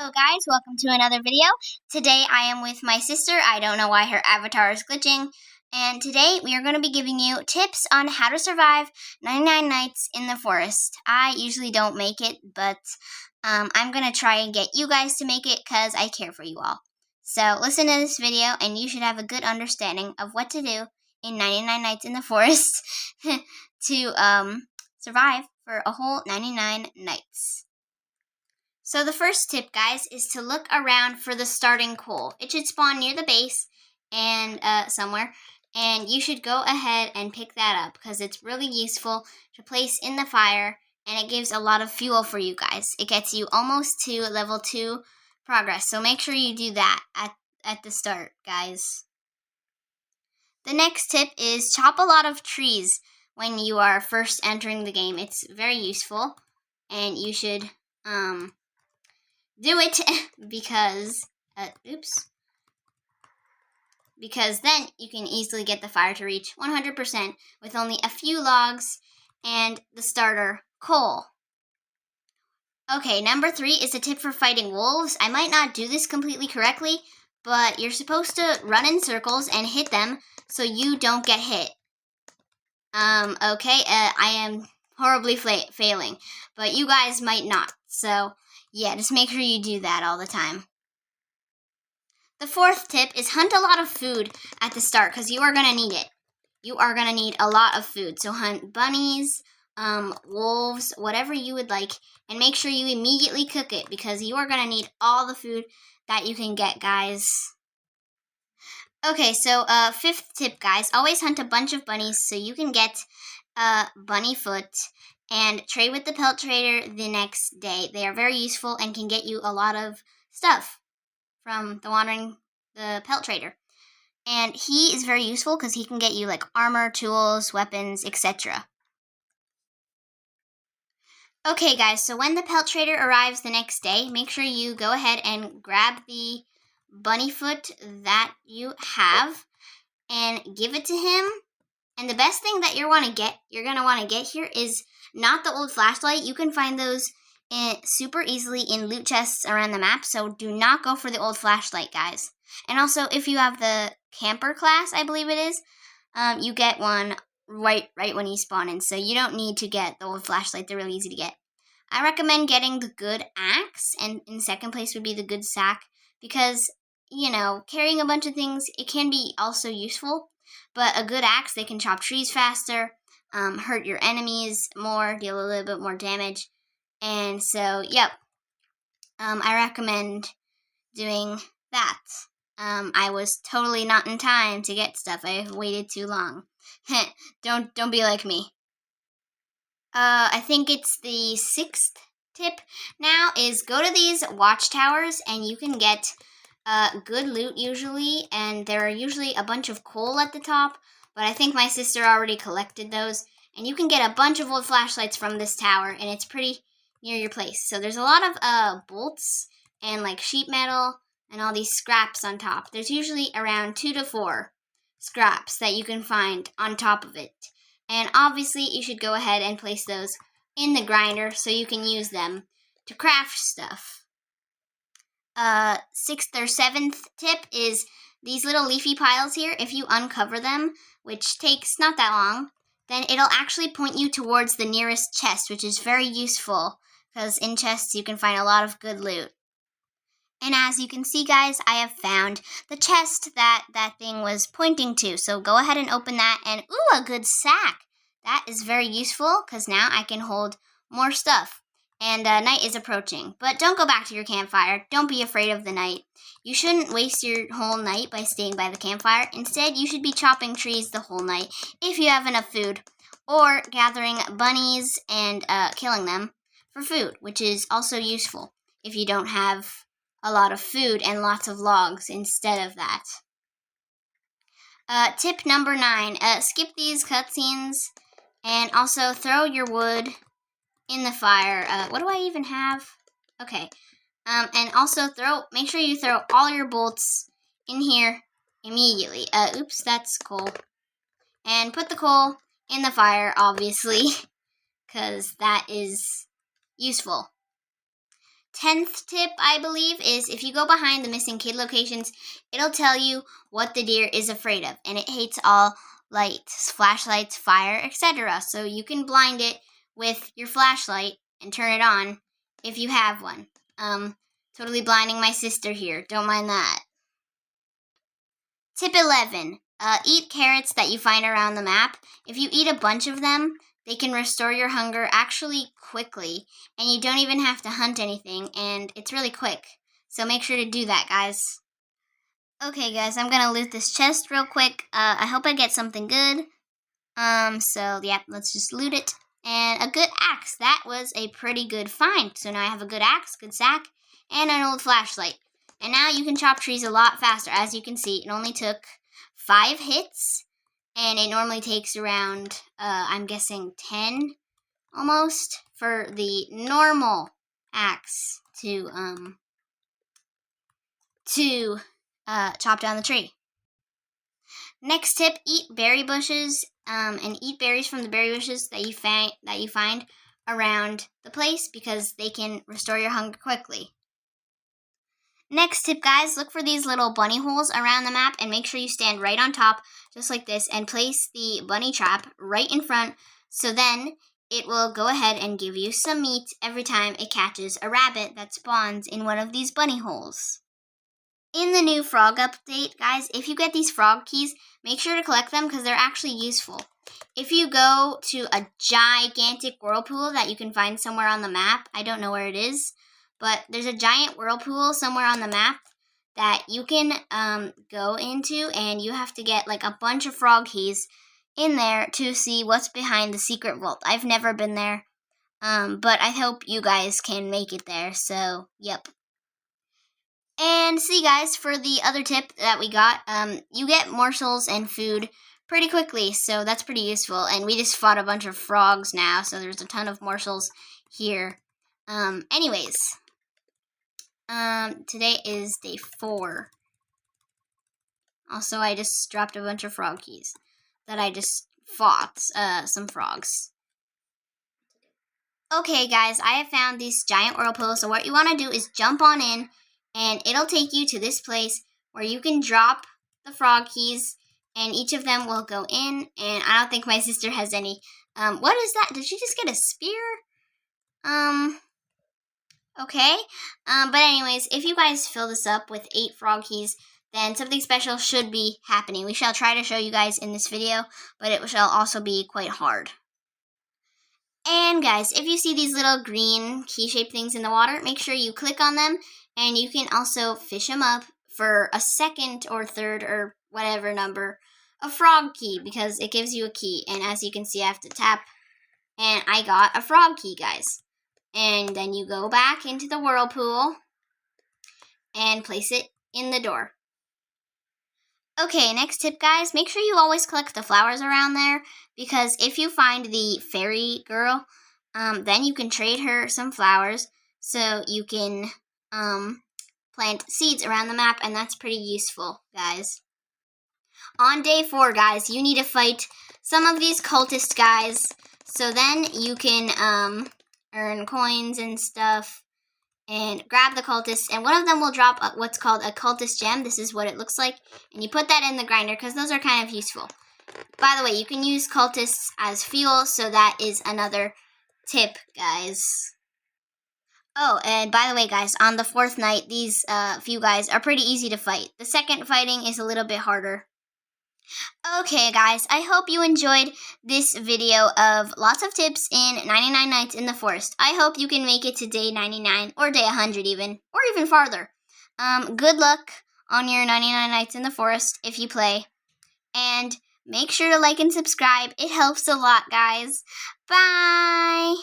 Hello guys, welcome to another video. Today I am with my sister. I don't know why her avatar is glitching. And today we are going to be giving you tips on how to survive 99 nights in the forest. I usually don't make it, but I'm going to try and get you guys to make it because I care for you all. So listen to this video and you should have a good understanding of what to do in 99 nights in the forest to survive for a whole 99 nights. So the first tip, guys, is to look around for the starting coal. It should spawn near the base and somewhere, and you should go ahead and pick that up because it's really useful to place in the fire, and it gives a lot of fuel for you guys. It gets you almost to level 2 progress, so make sure you do that at the start, guys. The next tip is chop a lot of trees when you are first entering the game. It's very useful, and you should do it because then you can easily get the fire to reach 100% with only a few logs and the starter coal. Okay, number 3 is a tip for fighting wolves. I might not do this completely correctly, but you're supposed to run in circles and hit them so you don't get hit. I am horribly failing, but you guys might not, so yeah, just make sure you do that all the time. The fourth tip is hunt a lot of food at the start because you are going to need it. You are going to need a lot of food. So hunt bunnies, wolves, whatever you would like, and make sure you immediately cook it because you are going to need all the food that you can get, guys. Okay, so fifth tip, guys, always hunt a bunch of bunnies so you can get bunny foot and trade with the pelt trader the next day. They are very useful and can get you a lot of stuff from the pelt trader. And he is very useful because he can get you like armor, tools, weapons, etc. Okay guys, so when the pelt trader arrives the next day, make sure you go ahead and grab the bunny foot that you have and give it to him. And the best thing that you're going to want to get here is not the old flashlight. You can find those super easily in loot chests around the map, so do not go for the old flashlight, guys. And also, if you have the camper class, I believe it is, you get one right when you spawn in, so you don't need to get the old flashlight. They're really easy to get. I recommend getting the good axe, and in second place would be the good sack, because, you know, carrying a bunch of things, it can be also useful. But a good axe, they can chop trees faster, hurt your enemies more, deal a little bit more damage. And so, yep, I recommend doing that. I was totally not in time to get stuff. I waited too long. Don't be like me. I think it's the 6th tip now is go to these watchtowers and you can get good loot usually, and there are usually a bunch of coal at the top, but I think my sister already collected those, and you can get a bunch of old flashlights from this tower, and it's pretty near your place. So there's a lot of bolts and like sheet metal and all these scraps on top. There's usually around 2 to 4 scraps that you can find on top of it, and obviously you should go ahead and place those in the grinder so you can use them to craft stuff. 6th or 7th tip is these little leafy piles here. If you uncover them, which takes not that long, then it'll actually point you towards the nearest chest, which is very useful because in chests you can find a lot of good loot. And as you can see, guys, I have found the chest that thing was pointing to. So go ahead and open that, and ooh, a good sack. That is very useful because now I can hold more stuff. And night is approaching. But don't go back to your campfire. Don't be afraid of the night. You shouldn't waste your whole night by staying by the campfire. Instead, you should be chopping trees the whole night if you have enough food. Or gathering bunnies and killing them for food, which is also useful if you don't have a lot of food and lots of logs instead of that. Tip number 9. Skip these cutscenes and also throw your wood in the fire. What do I even have? Okay. And also make sure you throw all your bolts in here immediately. Oops, that's coal. And put the coal in the fire, obviously, because that is useful. 10th tip, I believe, is if you go behind the missing kid locations, it'll tell you what the deer is afraid of, and it hates all lights, flashlights, fire, etc. So you can blind it with your flashlight and turn it on if you have one. Totally blinding my sister here. Don't mind that. Tip 11. Eat carrots that you find around the map. If you eat a bunch of them, they can restore your hunger actually quickly, and you don't even have to hunt anything, and it's really quick. So make sure to do that, guys. Okay, guys, I'm gonna loot this chest real quick. I hope I get something good. So yeah, let's just loot it. And a good axe. That was a pretty good find. So now I have a good axe, good sack, and an old flashlight. And now you can chop trees a lot faster. As you can see, it only took 5 hits. And it normally takes around, I'm guessing 10 almost for the normal axe to chop down the tree. Next tip, eat berry bushes, and eat berries from the berry bushes that you find around the place because they can restore your hunger quickly. Next tip, guys, look for these little bunny holes around the map and make sure you stand right on top, just like this, and place the bunny trap right in front, so then it will go ahead and give you some meat every time it catches a rabbit that spawns in one of these bunny holes. In the new frog update, guys, if you get these frog keys, make sure to collect them because they're actually useful. If you go to a gigantic whirlpool that you can find somewhere on the map, I don't know where it is, but there's a giant whirlpool somewhere on the map that you can go into, and you have to get like a bunch of frog keys in there to see what's behind the secret vault. I've never been there, but I hope you guys can make it there, so yep. And see, guys, for the other tip that we got, you get morsels and food pretty quickly, so that's pretty useful. And we just fought a bunch of frogs now, so there's a ton of morsels here. Anyways, today is day 4. Also, I just dropped a bunch of frog keys that I just fought some frogs. Okay, guys, I have found these giant whirlpools, so what you want to do is jump on in, and it'll take you to this place where you can drop the frog keys, and each of them will go in, and I don't think my sister has any. What is that? Did she just get a spear? Okay. But anyways, if you guys fill this up with 8 frog keys, then something special should be happening. We shall try to show you guys in this video, but it shall also be quite hard. And guys, if you see these little green key-shaped things in the water, make sure you click on them, and you can also fish them up for a 2nd or 3rd or whatever number of frog key, because it gives you a key. And as you can see, I have to tap, and I got a frog key, guys. And then you go back into the whirlpool and place it in the door. Okay, next tip, guys, make sure you always collect the flowers around there, because if you find the fairy girl, then you can trade her some flowers, so you can plant seeds around the map, and that's pretty useful, guys. On day 4, guys, you need to fight some of these cultist guys, so then you can earn coins and stuff, and grab the cultists, and one of them will drop what's called a cultist gem. This is what it looks like, and you put that in the grinder because those are kind of useful. By the way, you can use cultists as fuel, so that is another tip, guys. Oh, and by the way, guys, on the 4th night, these few guys are pretty easy to fight. The second fighting is a little bit harder. Okay, guys, I hope you enjoyed this video of lots of tips in 99 Nights in the Forest. I hope you can make it to day 99, or day 100 even, or even farther. Good luck on your 99 Nights in the Forest if you play. And make sure to like and subscribe. It helps a lot, guys. Bye!